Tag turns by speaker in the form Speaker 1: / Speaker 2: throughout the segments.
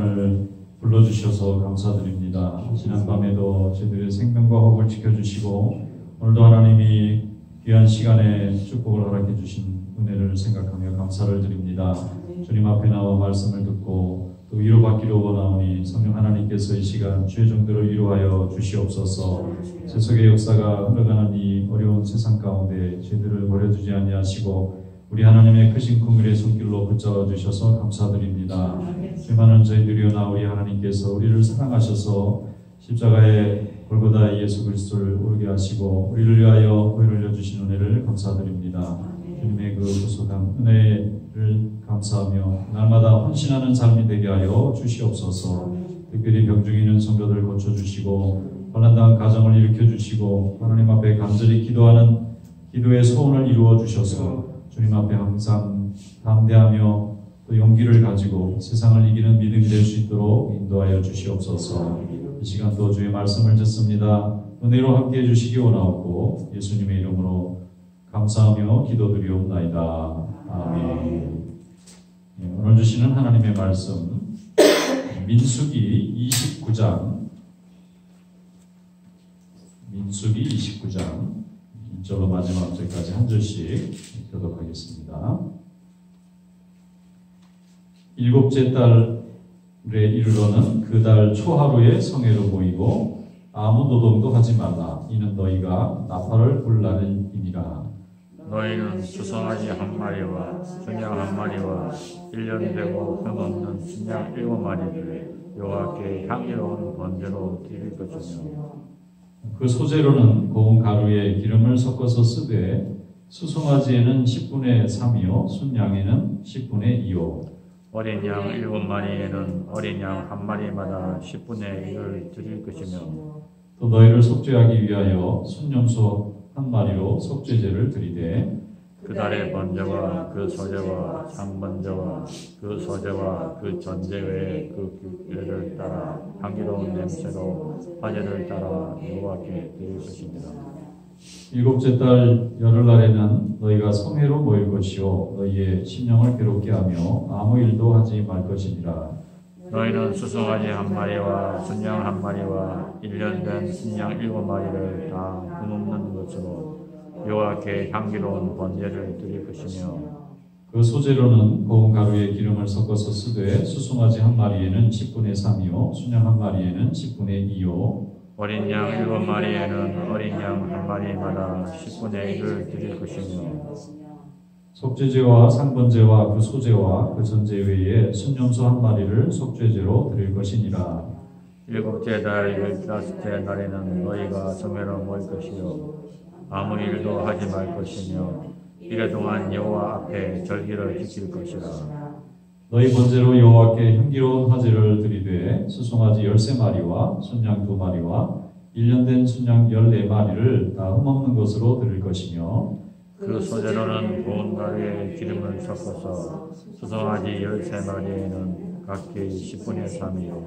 Speaker 1: 시간을 불러주셔서 감사드립니다. 지난밤에도 저희들의 생명과 호흡을 지켜주시고 오늘도 하나님이 귀한 시간에 축복을 허락해 주신 은혜를 생각하며 감사를 드립니다. 주님 앞에 나와 말씀을 듣고 또 위로받기를 원하오니 성령 하나님께서 이 시간 주의 종들을 위로하여 주시옵소서. 세속의 역사가 흘러가는 이 어려운 세상 가운데 저희들을 버려두지 아니하시고 우리 하나님의 크신 긍휼의 손길로 붙잡아 주셔서 감사드립니다. 수많은 저희들이오나 우리 하나님께서 우리를 사랑하셔서 십자가의 골고다 예수 그리스도를 오르게 하시고 우리를 위하여 보혈 흘려 주신 은혜를 감사드립니다. 주님의 그 구속한 은혜를 감사하며 날마다 헌신하는 삶이 되게 하여 주시옵소서. 특별히 병중에 있는 성도들 고쳐주시고 환난당한 가정을 일으켜주시고 하나님 앞에 간절히 기도하는 기도의 소원을 이루어 주셔서 주님 앞에 항상 담대하며 또 용기를 가지고 세상을 이기는 믿음이 될 수 있도록 인도하여 주시옵소서. 이 시간도 주의 말씀을 듣습니다. 은혜로 함께 해주시기 원하옵고 예수님의 이름으로 감사하며 기도드리옵나이다. 아멘. 오늘 주시는 하나님의 말씀 민수기 29장 1절로 마지막 절까지 한 절씩 교독하겠습니다. 일곱째 달에 이르러는 그 달 초하루에 성회로 모이고 아무 노동도 하지 말라. 이는 너희가 나팔을 불 날이니라.
Speaker 2: 너희는 수송아지 한 마리와 순양 한 마리와 1년 되고 흠없는 순양 7마리를 여호와께 향기로운 번제로 드릴 것이며
Speaker 1: 그 소재로는 고운 가루에 기름을 섞어서 쓰되 수송아지에는 10분의 3이요 순양에는 10분의 2요
Speaker 2: 어린 양 7마리에는 어린 양 한 마리마다 10분의 1을 드릴 것이며
Speaker 1: 또 너희를 속죄하기 위하여 순염소 한 마리로 속죄제를 드리되
Speaker 2: 그 달의 번제와 그 소제와 상번제와 그 소제와 그 전제 외에 그 규례를 따라 향기로운 냄새로 화제를 따라 여호와께 드릴 것입니다.
Speaker 1: 일곱째 달 열흘날에는 너희가 성회로 모일 것이요 너희의 심령을 괴롭게 하며 아무 일도 하지 말 것이니라.
Speaker 2: 너희는 수송아지 한 마리와 순양 한 마리와 1년 된 순양 7마리를 다 흠없는 것으로 여호와께 향기로운 번제를 드릴 것이며
Speaker 1: 그 소재로는 고운 가루에 기름을 섞어서 쓰되 수송아지 한 마리에는 10분의 3이요 순양 한 마리에는 10분의 2요
Speaker 2: 어린 양 7마리에는 어린 양 한 마리마다 10분의 1을 드릴 것이며
Speaker 1: 속죄제와 상번제와 그 소제와 그 전제 외에 순염소 한 마리를 속죄제로 드릴 것이니라.
Speaker 2: 일곱째 달 15째 날에는 너희가 성회로 모일 것이요 아무 일도 하지 말 것이며 이래 동안 여호와 앞에 절기를 지킬 것이라.
Speaker 1: 너희 번제로 여호와께 향기로운 화제를 드리되 수송아지 13마리와 순양 2마리와 1년 된 순양 14마리를 다 흠없는 것으로 드릴 것이며
Speaker 2: 그 소재로는 고운 가루에 기름을 섞어서 수송아지 13마리에는 각기 10분의 3이요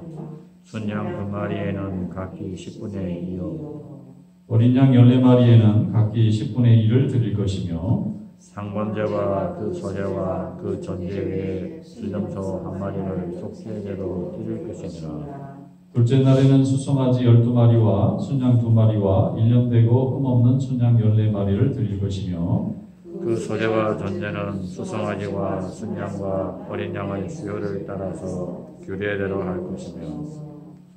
Speaker 2: 순양 2마리에는 각기 10분의 2요
Speaker 1: 어린 양 14마리에는 각기 10분의 1을 드릴 것이며
Speaker 2: 상번제와 그 소제와 그 전제 외에 순염소 한 마리를 속죄제로 드릴 것이니라.
Speaker 1: 둘째 날에는 수송아지 12마리와 순양 2마리와 1년 되고 흠없는 순양 14마리를 드릴 것이며
Speaker 2: 그 소제와 전제는 수송아지와 순양과 어린 양의 수요를 따라서 규례대로 할 것이며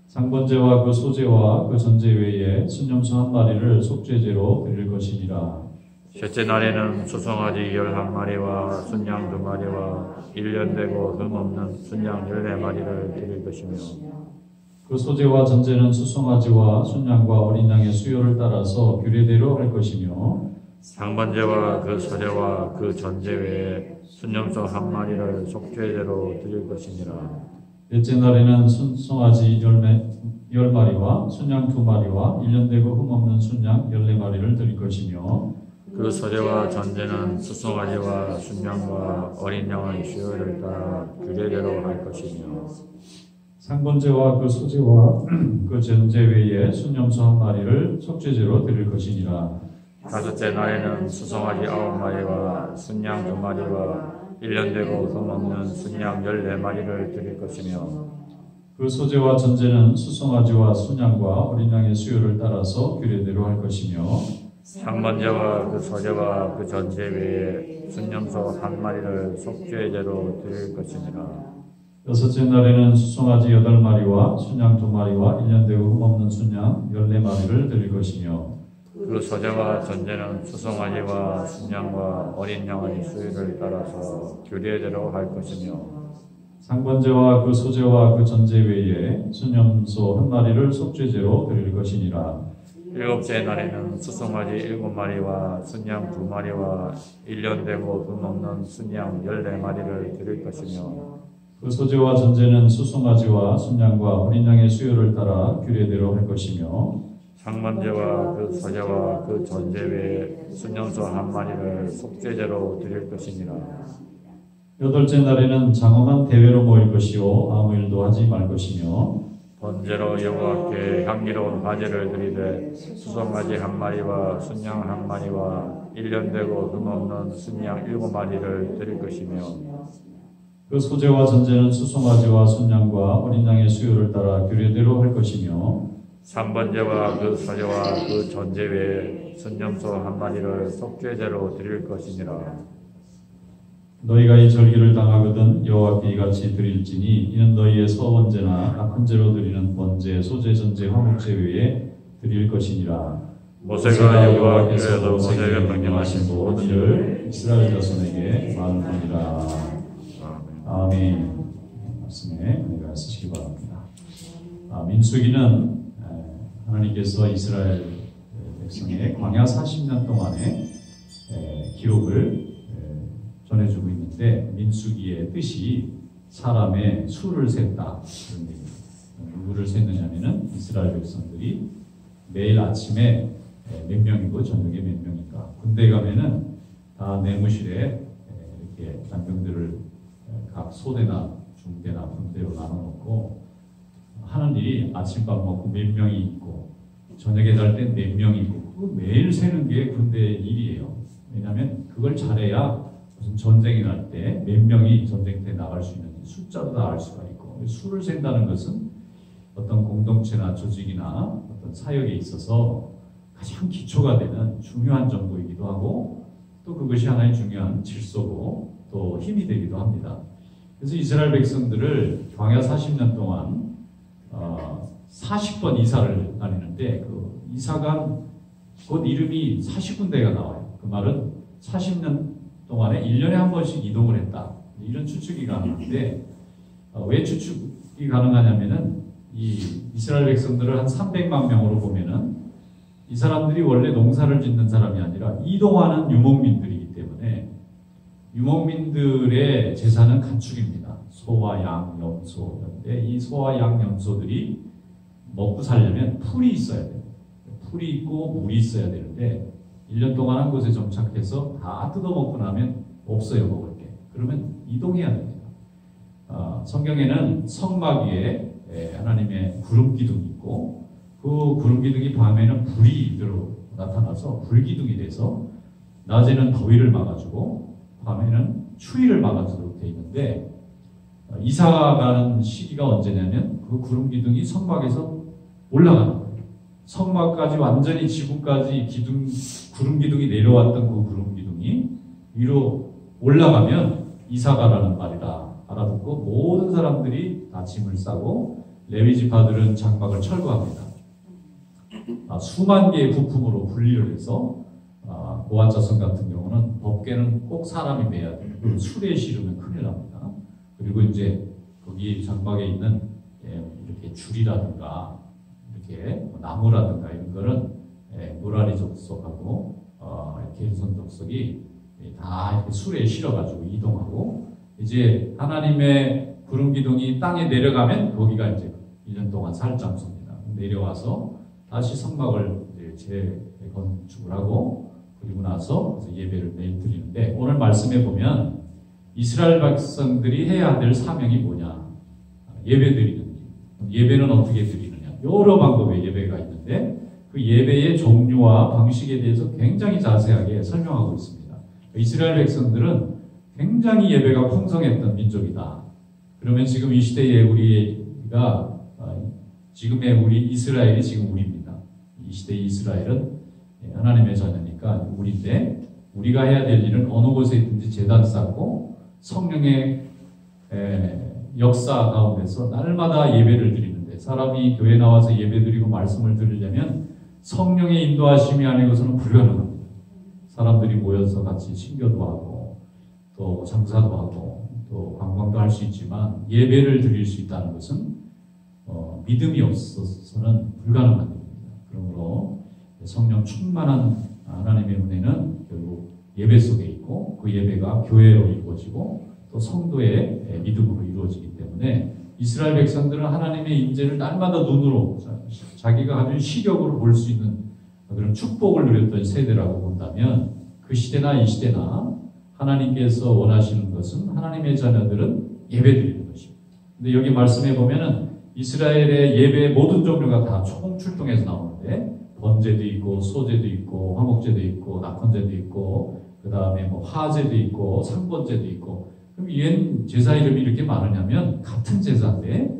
Speaker 1: 상번제와 그 소제와 그 전제 외에 순염소 한 마리를 속죄제로 드릴 것이니라.
Speaker 2: 셋째 날에는 수송아지 11마리와 순양 2마리와 1년 되고 흠없는 순양 14마리를 드릴 것이며
Speaker 1: 그 소제와 전제는 수송아지와 순양과 어린 양의 수요를 따라서 규례대로 할 것이며
Speaker 2: 상번제와 그 소제와 그 전제 외에 순염소 한 마리를 속죄제로 드릴 것이니라.
Speaker 1: 넷째 날에는 수송아지 10마리와 순양 2마리와 1년 되고 흠없는 순양 14마리를 드릴 것이며
Speaker 2: 그 소제와 전제는 수송아지와 순양과 어린 양의 수요를 따라 규례대로 할 것이며
Speaker 1: 상번제와 그 소제와 그 전제 외에 순염소 한 마리를 속죄제로 드릴 것이니라.
Speaker 2: 다섯째 날에는 수송아지 9마리와 순양 2마리와 1년 되고 흠없는 순양 14마리를 드릴 것이며
Speaker 1: 그 소재와 전제는 수송아지와 순양과 어린 양의 수요를 따라서 규례대로 할 것이며
Speaker 2: 상번제와 그 소제와 그 전제 외에 순념소 한 마리를 속죄의 제로 드릴 것이니라.
Speaker 1: 여섯째 날에는 수송아지 8마리와 순양 2마리와 1년 되고 흠없는 순양 14마리를 드릴 것이며
Speaker 2: 그 소제와 전제는 수송아지와 순양과 어린 양의 수요를 따라서 규례대로 할 것이며
Speaker 1: 상번제와 그 소제와 그 전제 외에 순념소 1마리를 속죄제로 드릴 것이니라.
Speaker 2: 일곱째 날에는 수송아지 7마리와 순양 2마리와 1년 되고 흠없는 순양 14마리를 드릴 것이며
Speaker 1: 그 소제와 전제는 수송아지와 순양과 어린 양의 수요를 따라 규례대로 할 것이며
Speaker 2: 상번제와 그 소제와 그 전제 외에 순념소 1마리를 속죄제로 드릴 것이니라.
Speaker 1: 여덟째 날에는 장엄한 대회로 모일 것이요 아무 일도 하지 말 것이며
Speaker 2: 번제로 여호와께 향기로운 화제를 드리되 수송아지 1마리와 순양 1마리와 1년 되고 흠없는 순양 7마리를 드릴 것이며
Speaker 1: 그 소제와 전제는 수송아지와 순양과 어린 양의 수요를 따라 규례대로 할 것이며
Speaker 2: 상번제와 그 소제와 그 전제 외에 순념소 1마리를 속죄제로 드릴 것이니라.
Speaker 1: 너희가 이 절기를 당하거든 여호와께 이같이 드릴지니 이는 너희의 서번제나 낙헌 제로 드리는 번제, 소제, 전제, 화목제 외에 드릴 것이니라.
Speaker 2: 모세가 여호와께서 모세에게 명령하신
Speaker 1: 모든 일을 이스라엘 자손에게 말하니라. 아멘. 말씀에 은혜가 있으시기 바랍니다. 민수기는 하나님께서 이스라엘 백성의 광야 40년 동안의 기록을 전해주고 있는데 민수기의 뜻이 사람의 수를 셌다. 그런 얘기입니다. 누구를 셌느냐면은 이스라엘 백성들이 매일 아침에 몇 명이고 저녁에 몇 명인가. 군대 가면은 다 내무실에 이렇게 잔병들을 각 소대나 중대나 분대로 나눠놓고 하는 일이 아침밥 먹고 몇 명이 있고 저녁에 잘 땐 몇 명이 있고 그거 매일 세는 게 군대의 일이에요. 왜냐하면 그걸 잘해야 무슨 전쟁이 날 때 몇 명이 전쟁터에 나갈 수 있는지 숫자도 다 알 수가 있고 수를 센다는 것은 어떤 공동체나 조직이나 어떤 사역에 있어서 가장 기초가 되는 중요한 정보이기도 하고 또 그것이 하나의 중요한 질서고 또 힘이 되기도 합니다. 그래서 이스라엘 백성들을 광야 40년 동안 40번 이사를 다니는데 그 이사가 곧 이름이 40군데가 나와요. 그 말은 40년 동안에 1년에 한 번씩 이동을 했다. 이런 추측이 가능한데 왜 추측이 가능하냐면은 이 이스라엘 백성들을 한 300만 명으로 보면은 이 사람들이 원래 농사를 짓는 사람이 아니라 이동하는 유목민들이기 때문에 유목민들의 재산은 가축입니다. 소와 양, 염소. 그런데 이 소와 양, 염소들이 먹고 살려면 풀이 있어야 돼요. 풀이 있고 물이 있어야 되는데 1년 동안 한 곳에 정착해서 다 뜯어먹고 나면 없어요, 먹을 게. 그러면 이동해야 됩니다. 성경에는 성막 위에 하나님의 구름기둥이 있고 그 구름기둥이 밤에는 불이 나타나서 불기둥이 돼서 낮에는 더위를 막아주고 밤에는 추위를 막아주도록 되어 있는데 이사가 가는 시기가 언제냐면 그 구름기둥이 성막에서 올라가는 거예요. 성막까지 완전히 지구까지 구름기둥이 내려왔던 그 구름기둥이 위로 올라가면 이사가라는 말이다 알아듣고 모든 사람들이 다 짐을 싸고 레위 지파들은 장막을 철거합니다. 수만 개의 부품으로 분리를 해서 고한 자손 같은 경우는 법궤는 꼭 사람이 매야 돼요. 술에 실으면 큰일 납니다. 그리고 이제 거기 장막에 있는 이렇게 줄이라든가 이렇게 나무라든가 이런 거는 노라리 접속하고 개손 접속이 다 이렇게 술에 실어가지고 이동하고 이제 하나님의 구름기둥이 땅에 내려가면 거기가 이제 1년 동안 살 장소입니다. 내려와서 다시 성막을 재건축을 하고 그리고 나서 예배를 매일 드리는데 오늘 말씀해 보면 이스라엘 백성들이 해야 될 사명이 뭐냐? 예배 드리는 일. 예배는 어떻게 드리느냐? 여러 방법의 예배가 있는데 그 예배의 종류와 방식에 대해서 굉장히 자세하게 설명하고 있습니다. 이스라엘 백성들은 굉장히 예배가 풍성했던 민족이다. 그러면 지금 이 시대에 우리가 그러니까 지금의 우리 이스라엘이 지금 우리입니다. 이 시대의 이스라엘은 하나님의 자녀니까 우리인데 우리가 해야 될 일은 어느 곳에 있든지 제단 쌓고 성령의 역사 가운데서 날마다 예배를 드리는데 사람이 교회 나와서 예배 드리고 말씀을 들으려면 성령의 인도하심이 아니고서는 불가능합니다. 사람들이 모여서 같이 신교도 하고 또 장사도 하고 또 관광도 할 수 있지만 예배를 드릴 수 있다는 것은 믿음이 없어서는 불가능한 일입니다. 그러므로 성령 충만한 하나님의 은혜는 결국 예배 속에 있고 그 예배가 교회로 이루어지고 또 성도의 믿음으로 이루어지기 때문에 이스라엘 백성들은 하나님의 임재를 날마다 눈으로 자기가 가진 시력으로 볼 수 있는 그런 축복을 누렸던 세대라고 본다면 그 시대나 이 시대나 하나님께서 원하시는 것은 하나님의 자녀들은 예배드리는 것입니다. 근데 여기 말씀해 보면은 이스라엘의 예배의 모든 종류가 다 총출동해서 나오는데 번제도 있고 소제도 있고 화목제도 있고 낙헌제도 있고 그 다음에 뭐 화제도 있고 상번제도 있고 그럼 웬 제사 이름이 이렇게 많으냐면 같은 제사인데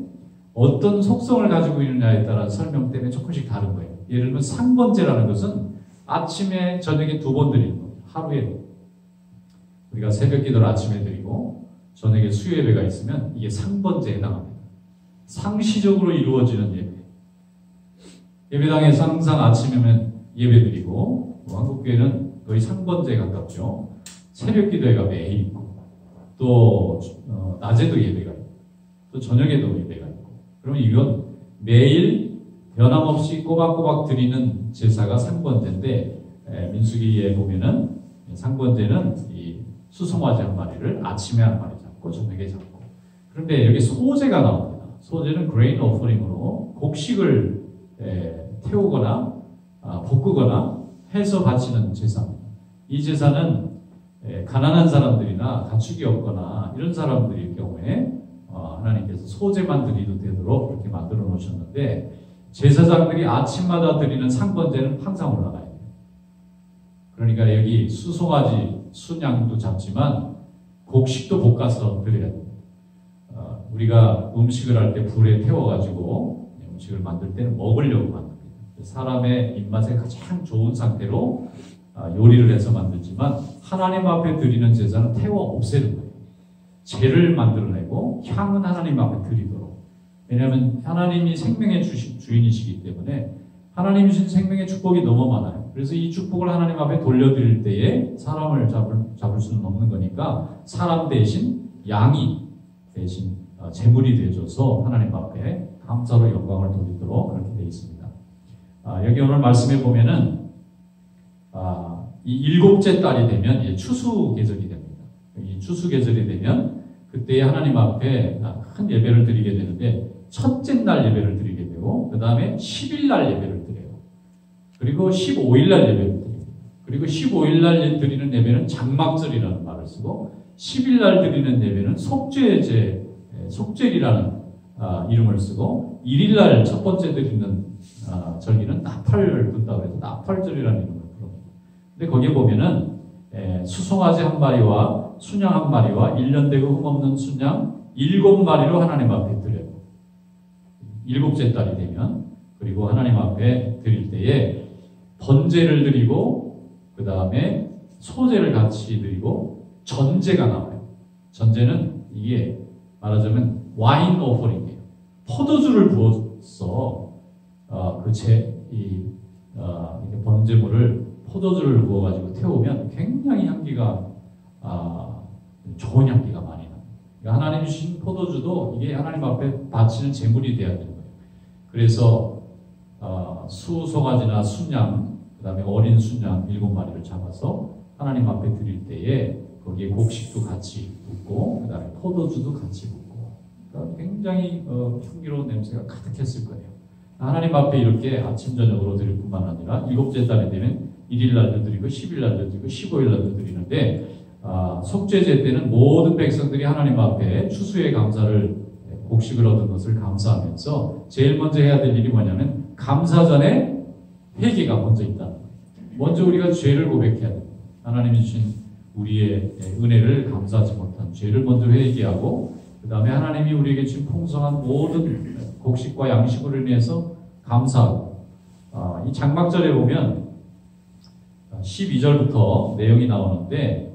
Speaker 1: 어떤 속성을 가지고 있느냐에 따라 설명 때문에 조금씩 다른 거예요. 예를 들면 상번제라는 것은 아침에 저녁에 2번 드리는 거예요. 하루에 우리가 새벽 기도를 아침에 드리고 저녁에 수요 예배가 있으면 이게 상번제에 해당합니다. 상시적으로 이루어지는 예배. 예배당에서 항상 아침이면 예배 드리고 한국교회는 거의 상번제에 가깝죠. 새벽 기도회가 매일 있고 또 낮에도 예배가 있고 또 저녁에도 예배가 있고 그러면 이건 매일 변함없이 꼬박꼬박 드리는 제사가 상번제인데 민수기에 보면은 상번제는 이 수송아지 한 마리를 아침에 한 마리 잡고 저녁에 잡고 그런데 여기 소제가 나옵니다. 소제는 grain offering으로 곡식을 태우거나 볶거나 해서 바치는 제사입니다. 이 제사는 가난한 사람들이나 가축이 없거나 이런 사람들일 경우에 하나님께서 소제만 드리도 되도록 그렇게 만들어 놓으셨는데 제사장들이 아침마다 드리는 상번제는 항상 올라가야 돼요. 그러니까 여기 수송아지, 순양도 잡지만 곡식도 볶아서 드려야 돼요. 우리가 음식을 할 때 불에 태워가지고 음식을 만들 때는 먹으려고 만듭니다. 사람의 입맛에 가장 좋은 상태로 요리를 해서 만들지만 하나님 앞에 드리는 제사는 태워 없애는 거예요. 죄를 만들어내고 향은 하나님 앞에 드리도록. 왜냐하면 하나님이 생명의 주인이시기 때문에 하나님이 주신 생명의 축복이 너무 많아요. 그래서 이 축복을 하나님 앞에 돌려드릴 때에 사람을 잡을 수는 없는 거니까 사람 대신 양이 대신 제물이 되어줘서 하나님 앞에 감사로 영광을 돌리도록 그렇게 되어 있습니다. 여기 오늘 말씀해 보면은 이 7째 달이 되면 추수 계절이 됩니다. 이 추수 계절이 되면 그때 하나님 앞에 큰 예배를 드리게 되는데 첫째 날 예배를 드리게 되고 그 다음에 10일 날 예배를 드려요. 그리고 15일 날 예배를 드려요. 그리고 15일 날 드리는 예배는 장막절이라는 말을 쓰고 10일 날 드리는 예배는 속죄리라는 이름을 쓰고 1일 날 첫 번째 드리는 절기는 나팔을 분다고 해서 나팔절이라는 이름을 부릅니다. 근데 거기에 보면은 수송아지 한 마리와 순양 한 마리와 1년 되고 흠없는 순양 7마리로 하나님 앞에 드려요. 7째 달이 되면 그리고 하나님 앞에 드릴 때에 번제를 드리고 그 다음에 소제를 같이 드리고 전제가 나와요. 전제는 이게 말하자면 와인 오퍼링이에요. 포도주를 부어서 이렇게 번제물을 포도주를 부어가지고 태우면 굉장히 향기가 좋은 향기가 많이 납니다. 그러니까 하나님 주신 포도주도 이게 하나님 앞에 바치는 제물이 돼야 되는 거예요. 그래서 수송아지나 순양, 그 다음에 어린 순양 7마리를 잡아서 하나님 앞에 드릴 때에 거기에 곡식도 같이 붓고 그 다음에 포도주도 같이 붓고 그러니까 굉장히 향기로운 냄새가 가득했을 거예요. 하나님 앞에 이렇게 아침 저녁으로 드릴 뿐만 아니라 7째 달이 되면 1일 날도 드리고 10일 날도 드리고 15일 날도 드리는데 속죄제 때는 모든 백성들이 하나님 앞에 추수의 감사를 곡식을 얻은 것을 감사하면서 제일 먼저 해야 될 일이 뭐냐면 감사 전에 회개가 먼저 있다는 거예요. 먼저 우리가 죄를 고백해야 돼요. 하나님이 주신 우리의 은혜를 감사하지 못한 죄를 먼저 회개하고 그 다음에 하나님이 우리에게 주신 풍성한 모든 곡식과 양식으로 인해서 감사하고, 이 장막절에 보면 12절부터 내용이 나오는데,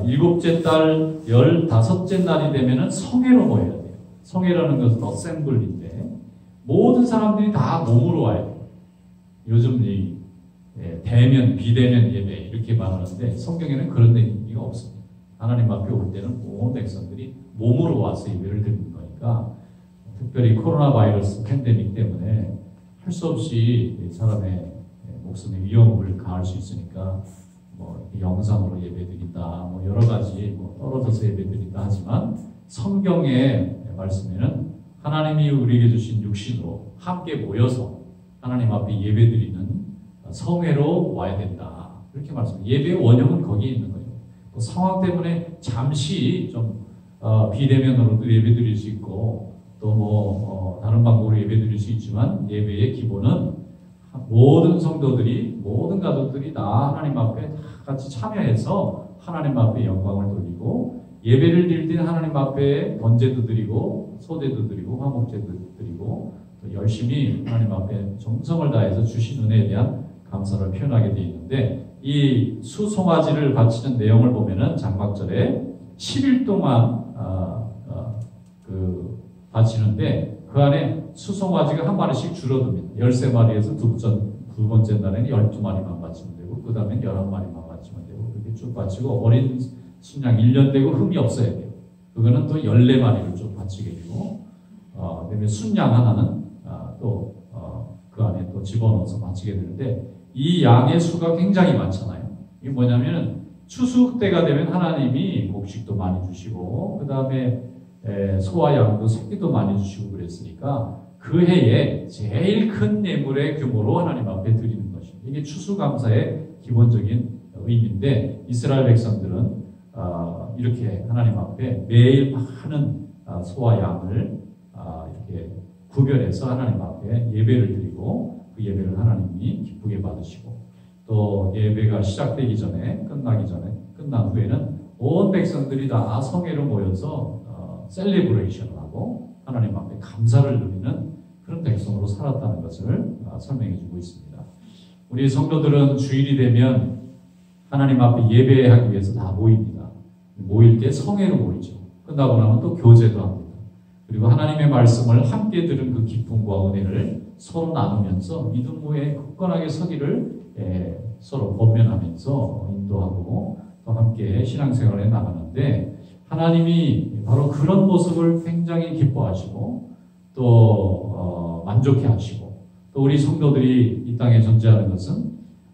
Speaker 1: 일곱째 달 15째 날이 되면은 성회로 모여야 돼요. 성회라는 것은 어셈블리인데 모든 사람들이 다 몸으로 와야 돼요. 요즘 이 대면, 비대면 예배 이렇게 말하는데 성경에는 그런 얘기가 없습니다. 하나님 앞에 올 때는 온 백성들이 몸으로 와서 예배를 드리는 거니까, 특별히 코로나 바이러스 팬데믹 때문에 할 수 없이 사람의 목숨의 위험을 가할 수 있으니까 영상으로 예배드린다, 여러 가지 떨어져서 예배드린다 하지만, 성경의 말씀에는 하나님이 우리에게 주신 육신으로 함께 모여서 하나님 앞에 예배드리는 성회로 와야 된다, 이렇게 말씀합니다. 예배의 원형은 거기에 있는 거예요. 상황 때문에 잠시 좀 비대면으로도 예배드릴 수 있고, 또 다른 방법으로 예배드릴 수 있지만, 예배의 기본은 모든 성도들이, 모든 가족들이 다 하나님 앞에 다 같이 참여해서 하나님 앞에 영광을 돌리고, 예배를 드릴 때는 하나님 앞에 번제도 드리고, 소제도 드리고, 화목제도 드리고, 또 열심히 하나님 앞에 정성을 다해서 주신 은혜에 대한 감사를 표현하게 되어 있는데, 이 수송아지를 바치는 내용을 보면은 장막절에 10일 동안 바치는데, 그 안에 수송아지가 한 마리씩 줄어듭니다. 13마리에서 두 번째 날에는 12마리만 바치면 되고, 그 다음엔 11마리만 바치면 되고, 그렇게 쭉 바치고, 어린 순양 1년 되고 흠이 없어야 돼요. 그거는 또 14마리를 쭉 바치게 되고, 그다음에 순양 하나는 또 그 안에 또 집어넣어서 바치게 되는데, 이 양의 수가 굉장히 많잖아요. 이게 뭐냐면 추수 때가 되면 하나님이 곡식도 많이 주시고, 그 다음에 소와 양도 새끼도 많이 주시고 그랬으니까, 그 해에 제일 큰 예물의 규모로 하나님 앞에 드리는 것입니다. 이게 추수감사의 기본적인 의미인데, 이스라엘 백성들은 이렇게 하나님 앞에 매일 많은 소와 양을 이렇게 구별해서 하나님 앞에 예배를 드리고, 그 예배를 하나님이 기쁘게 받으시고, 또 예배가 시작되기 전에, 끝난 후에는 온 백성들이 다 성회로 모여서 셀레브레이션을 하고 하나님 앞에 감사를 누리는 그런 백성으로 살았다는 것을 설명해 주고 있습니다. 우리 성도들은 주일이 되면 하나님 앞에 예배하기 위해서 다 모입니다. 모일 때 성회로 모이죠. 끝나고 나면 또 교제도 합니다. 그리고 하나님의 말씀을 함께 들은 그 기쁨과 은혜를 서로 나누면서 믿음에 굳건하게 서기를 서로 권면하면서 인도하고 또 함께 신앙생활에 나가는데, 하나님이 바로 그런 모습을 굉장히 기뻐하시고 또 만족해 하시고, 또 우리 성도들이 이 땅에 존재하는 것은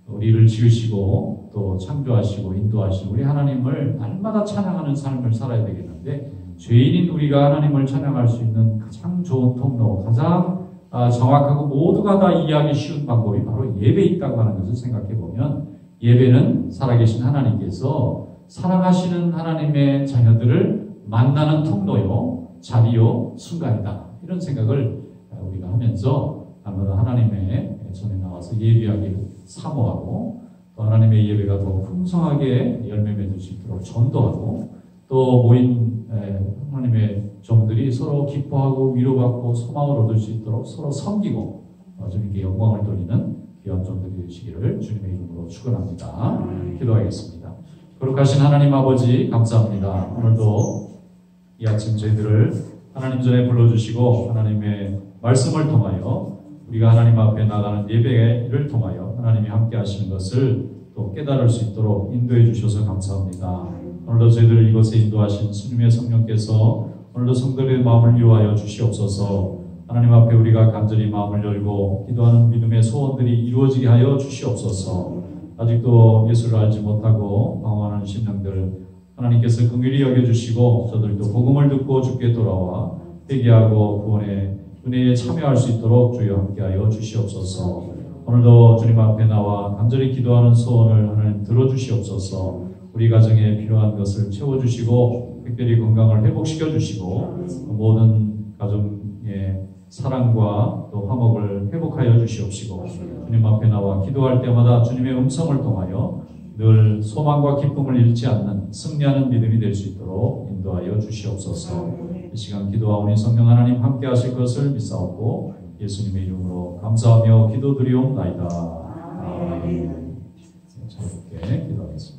Speaker 1: 우리를 지으시고 또 창조하시고 인도하시고 우리 하나님을 날마다 찬양하는 삶을 살아야 되겠는데, 죄인인 우리가 하나님을 찬양할 수 있는 가장 좋은 통로, 가장 정확하고 모두가 다 이해하기 쉬운 방법이 바로 예배에 있다고 하는 것을 생각해 보면, 예배는 살아계신 하나님께서 사랑하시는 하나님의 자녀들을 만나는 통로요, 자리요, 순간이다, 이런 생각을 우리가 하면서 날마다 하나님의 전에 나와서 예배하기를 사모하고, 또 하나님의 예배가 더 풍성하게 열매 맺을 수 있도록 전도하고, 또 모인 하나님의 종들이 서로 기뻐하고 위로받고 소망을 얻을 수 있도록 서로 섬기고 주님께 영광을 돌리는 귀한 종들이 되시기를 주님의 이름으로 축원합니다. 기도하겠습니다. 거룩하신 하나님 아버지, 감사합니다. 오늘도 이 아침 저희들을 하나님 전에 불러주시고 하나님의 말씀을 통하여 우리가 하나님 앞에 나가는 예배를 통하여 하나님이 함께 하시는 것을 또 깨달을 수 있도록 인도해 주셔서 감사합니다. 오늘도 저희들을 이곳에 인도하신 주님의 성령께서 오늘도 성도들의 마음을 위로하여 주시옵소서. 하나님 앞에 우리가 간절히 마음을 열고 기도하는 믿음의 소원들이 이루어지게 하여 주시옵소서. 아직도 예수를 알지 못하고 방황하는 심령들 하나님께서 긍휼히 여겨주시고, 저들도 복음을 듣고 주께 돌아와 회개하고 구원의 은혜에 참여할 수 있도록 주여 함께하여 주시옵소서. 오늘도 주님 앞에 나와 간절히 기도하는 소원을 하나님 들어주시옵소서. 우리 가정에 필요한 것을 채워주시고 특별히 건강을 회복시켜 주시고 모든 가정의 사랑과 또 화목을 회복하여 주시옵시고, 주님 앞에 나와 기도할 때마다 주님의 음성을 통하여 늘 소망과 기쁨을 잃지 않는 승리하는 믿음이 될 수 있도록 인도하여 주시옵소서. 이 시간 기도하오니 성령 하나님 함께 하실 것을 믿사옵고 예수님의 이름으로 감사하며 기도드리옵나이다. 아멘. 자유롭게 기도하겠습니다.